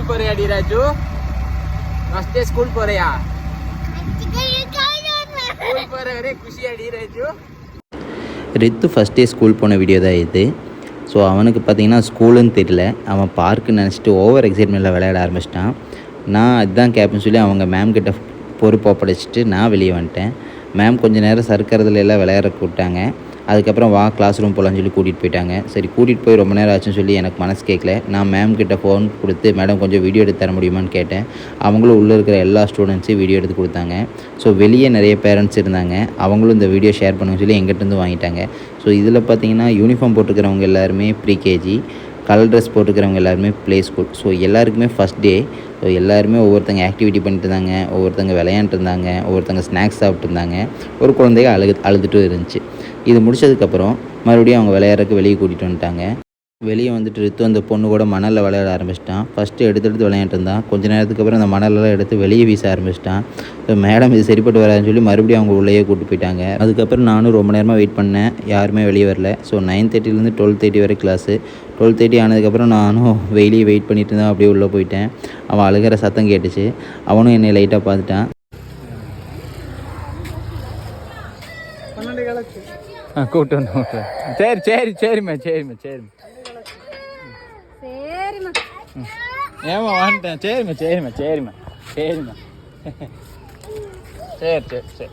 போறியாடி Raju? First day school போறியா? School போற ஒரே குஷியாடி ராஜு. ரித்து ஃபஸ்ட் டே ஸ்கூல் போன வீடியோ தான் இது. ஸோ அவனுக்கு பார்த்தீங்கன்னா ஸ்கூலுன்னு தெரியல, அவன் பார்க்குன்னு நினச்சிட்டு ஓவர் எக்ஸைட்மெண்ட்டில் விளையாட ஆரம்பிச்சிட்டான். நான் அதுதான் கேட்பேன்னு சொல்லி அவங்க மேம் கிட்ட பொறுப்பு ஒப்படைச்சிட்டு நான் வெளியே வந்துட்டேன். மேம் கொஞ்சம் நேரம் சறுக்கிறதுல எல்லாம் விளையாட கூப்பிட்டாங்க. அதுக்கப்புறம் வா கிளாஸ் ரூம் போகலான்னு சொல்லி கூட்டிகிட்டு போயிட்டாங்க. சரி கூட்டிகிட்டு போய் ரொம்ப நேரம் ஆச்சுன்னு சொல்லி எனக்கு மனசு கேட்கல. நான் மேம் கிட்ட ஃபோன் கொடுத்து மேடம் கொஞ்சம் வீடியோ எடுத்து தர முடியுமான்னு கேட்டேன். அவங்களும் உள்ளே இருக்கிற எல்லா ஸ்டூடெண்ட்ஸையும் வீடியோ எடுத்து கொடுத்தாங்க. ஸோ வெளியே நிறைய பேரண்ட்ஸ் இருந்தாங்க, அவங்களும் இந்த வீடியோ ஷேர் பண்ணுன்னு சொல்லி எங்கிட்டேருந்து வாங்கிட்டாங்க. ஸோ இதில் பார்த்தீங்கன்னா யூனிஃபார்ம் போட்டுக்கிறவங்க எல்லாருமே ப்ரீகேஜி, கலர் ட்ரெஸ் போட்டுக்கிறவங்க எல்லாருமே ப்ளே ஸ்கூல். ஸோ எல்லாருக்குமே ஃபஸ்ட் டே. ஸோ எல்லாருமே ஒவ்வொருத்தங்க ஆக்டிவிட்டி பண்ணிட்டு இருந்தாங்க, ஒவ்வொருத்தங்க விளையாண்டுட்டு இருந்தாங்க, ஒவ்வொருத்தங்க ஸ்நாக்ஸ் சாப்பிட்டு இருந்தாங்க. ஒரு குழந்தைங்க அழுதுட்டு இருந்துச்சு. இது முடிச்சதுக்கப்புறம் மறுபடியும் அவங்க விளையாடுறதுக்கு வெளியே கூட்டிகிட்டு வந்துட்டாங்க. வெளியே வந்துட்டு ரித்து அந்த பொண்ணு கூட மணலில் விளையாட ஆரம்பிச்சிட்டான். ஃபஸ்ட்டு எடுத்து விளையாண்டு இருந்தான். கொஞ்சம் நேரத்துக்கு அப்புறம் அந்த மணலெல்லாம் எடுத்து வெளியே வீச ஆரம்பிச்சிட்டான். ஸோ மேடம் இது சரிப்பட்டு வராதுன்னு சொல்லி மறுபடியும் அவங்க உள்ளேயே கூப்பிட்டு போயிட்டாங்க. அதுக்கப்புறம் நானும் ரொம்ப நேரமாக வெயிட் பண்ணேன், யாருமே வெளியே வரல. ஸோ 9:30 12:30 வரை கிளாஸு. 12:30 ஆனதுக்கப்புறம் நானும் வெளியே வெயிட் பண்ணிட்டு இருந்தேன். அப்படியே உள்ளே போயிட்டேன். அவன் அழுகிற சத்தம் கேட்டுச்சு. அவனும் என்னை லைட்டாக பார்த்துட்டான். கூப்பிட்டு வந்து சரிம்மா ஏமா வந்துட்டேன். சரிம்மா சரி சரி